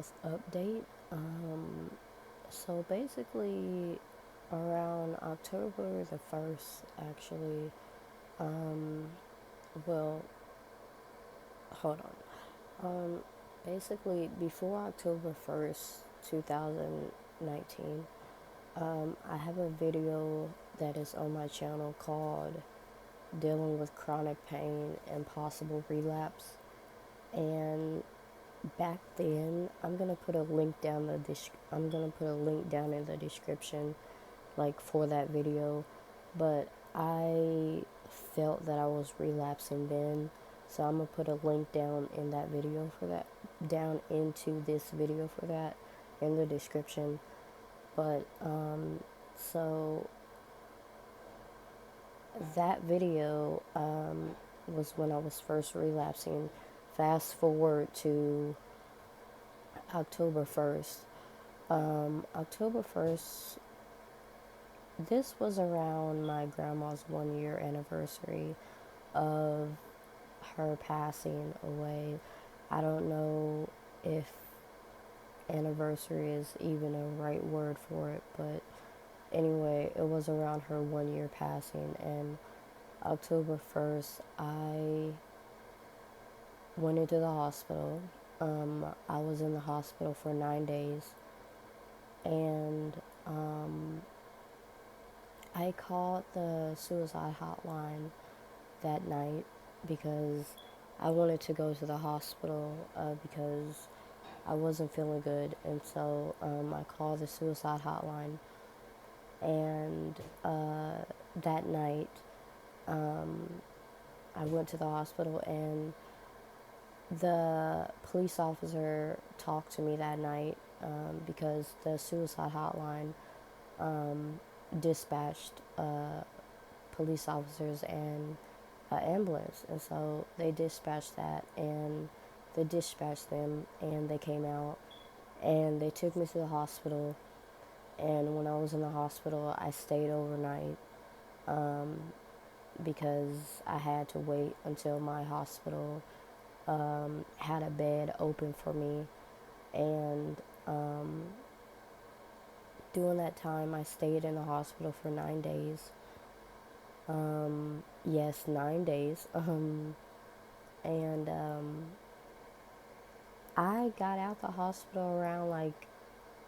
podcast update. So basically, around October the 1st, actually, um, well, hold on. Basically, before October 1st, 2019, I have a video that is on my channel called Dealing with Chronic Pain and Possible Relapse. And back then, I'm gonna put a link down in the description, like for that video. But I felt that I was relapsing then, so I'm gonna put a link down in that video for that, down into this video for that in the description. But so that video was when I was first relapsing. Fast forward to October 1st. October 1st, this was around my grandma's 1 year anniversary of her passing away. I don't know if anniversary is even a right word for it, but anyway, it was around her 1 year passing, and October 1st, I went into the hospital. I was in the hospital for 9 days, and I called the suicide hotline that night because I wanted to go to the hospital because I wasn't feeling good, and so I called the suicide hotline, and that night I went to the hospital, and the police officer talked to me that night because the suicide hotline dispatched police officers and an ambulance, and so they dispatched that, and they dispatched them, and they came out, and they took me to the hospital. And when I was in the hospital, I stayed overnight because I had to wait until my hospital had a bed open for me. And during that time, I stayed in the hospital for 9 days. Yes, 9 days. And I got out the hospital around like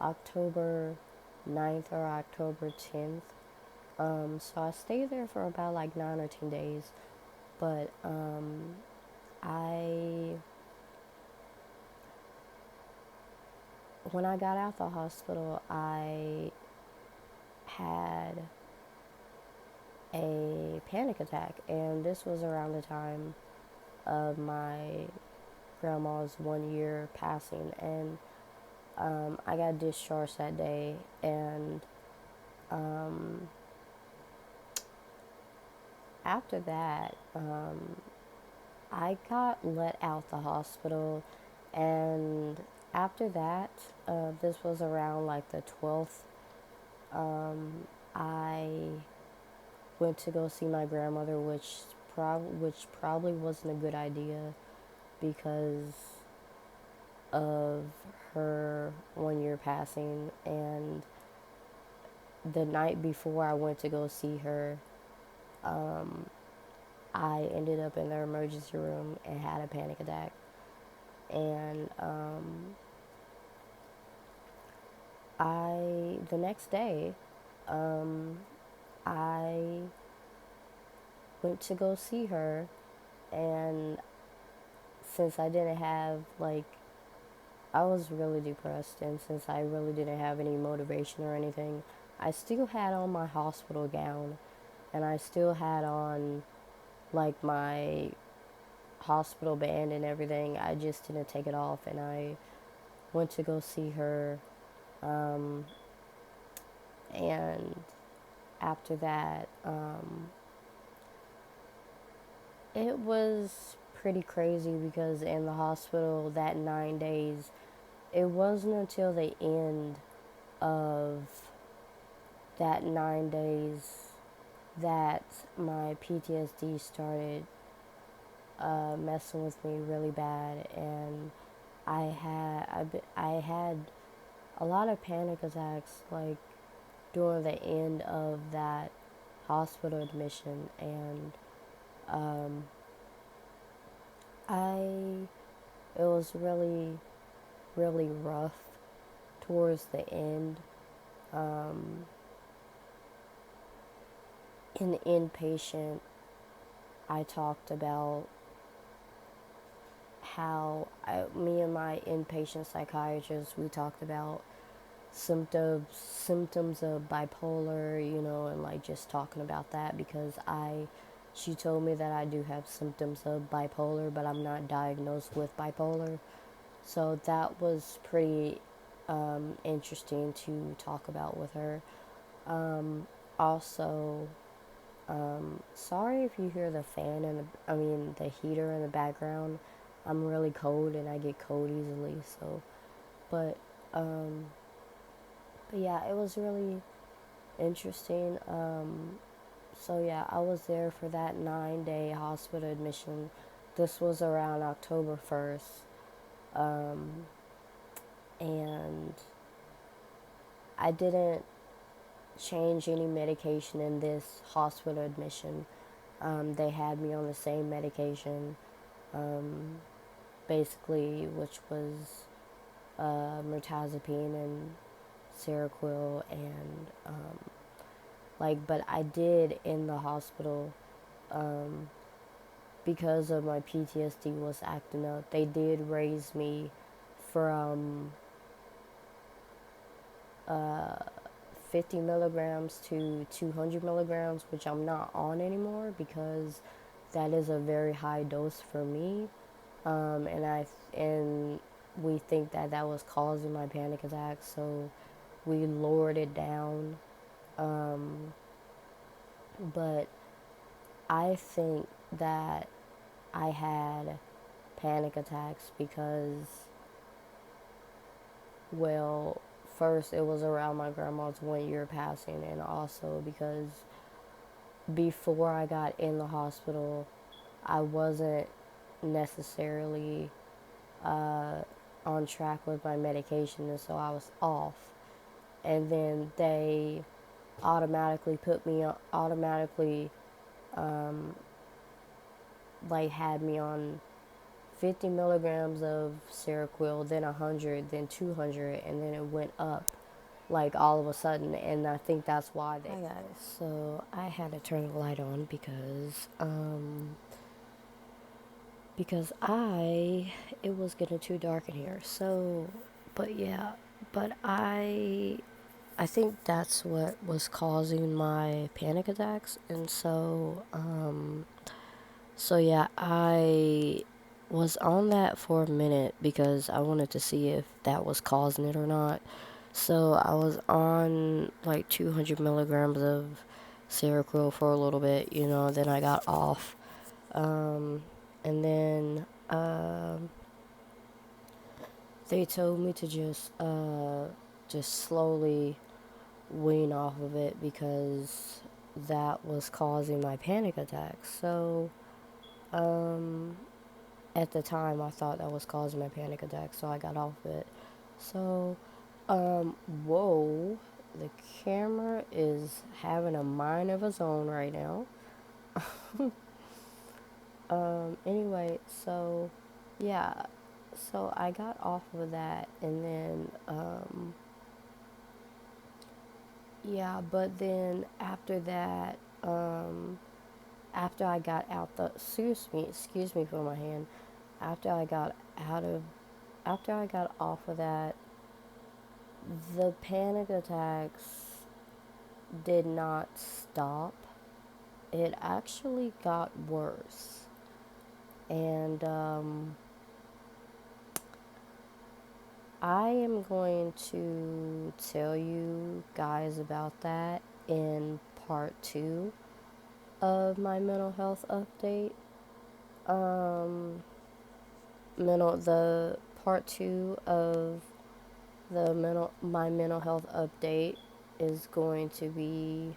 October 9th or October 10th. So I stayed there for about like 9 or 10 days. But I when I got out the hospital, I had a panic attack, and this was around the time of my grandma's 1 year passing, and I got discharged that day, and after that, I got let out the hospital, and after that, this was around like the 12th, I went to go see my grandmother, which probably wasn't a good idea because of her 1 year passing. And the night before I went to go see her, I ended up in the emergency room and had a panic attack. And the next day, I went to go see her, and since I didn't have, like, I was really depressed, and since I really didn't have any motivation or anything, I still had on my hospital gown, and I still had on, like, my hospital band and everything. I just didn't take it off, and I went to go see her, and after that, it was pretty crazy because in the hospital that 9 days, it wasn't until the end of that 9 days that my PTSD started messing with me really bad, and I had a lot of panic attacks, like, during the end of that hospital admission, and um, I it was really rough towards the end. Um, in inpatient, I talked about how me and my inpatient psychiatrist, we talked about symptoms of bipolar, and like just talking about that, because she told me that I do have symptoms of bipolar, but I'm not diagnosed with bipolar. So that was pretty interesting to talk about with her. Also, sorry if you hear the fan and the heater in the background. I'm really cold and I get cold easily. So, but um, but yeah, it was really interesting. So yeah, I was there for that 9-day hospital admission. This was around October 1st. And I didn't change any medication in this hospital admission. They had me on the same medication, um, basically, which was mirtazapine and Seroquel, and but I did in the hospital, because of my PTSD was acting up. They did raise me from 50 milligrams to 200 milligrams, which I'm not on anymore because that is a very high dose for me. And we think that that was causing my panic attacks, so we lowered it down. But I think that I had panic attacks because, well, first it was around my grandma's 1 year passing, and also because before I got in the hospital, I wasn't necessarily on track with my medication, and so I was off. And then they automatically put me on, had me on 50 milligrams of Seroquel, then 100, then 200, and then it went up like all of a sudden, and I think that's why they... Hi guys, so I had to turn the light on because it was getting too dark in here. So, but yeah, but I think that's what was causing my panic attacks, and so yeah, I was on that for a minute because I wanted to see if that was causing it or not. So I was on like 200 milligrams of Seroquel for a little bit, then I got off. And then they told me to just slowly wean off of it because that was causing my panic attacks. So at the time I thought that was causing my panic attack, so I got off it. So whoa, the camera is having a mind of its own right now. Anyway, so yeah, so I got off of that, and then yeah, but then after that, after I got out the... excuse me for my hand. After I got off of that, the panic attacks did not stop. It actually got worse. And I am going to tell you guys about that in part 2 of my mental health update. The part 2 of my mental health update is going to be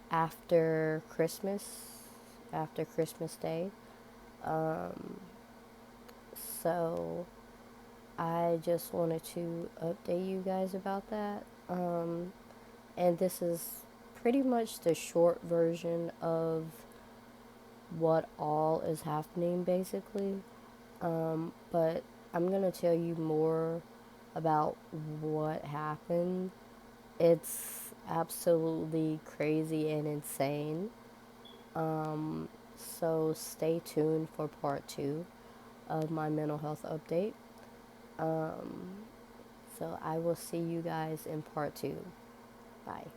after Christmas Day. So I just wanted to update you guys about that. And this is pretty much the short version of what all is happening, basically. But I'm going to tell you more about what happened. It's absolutely crazy and insane. So stay tuned for part two of my mental health update. So I will see you guys in part two. Bye.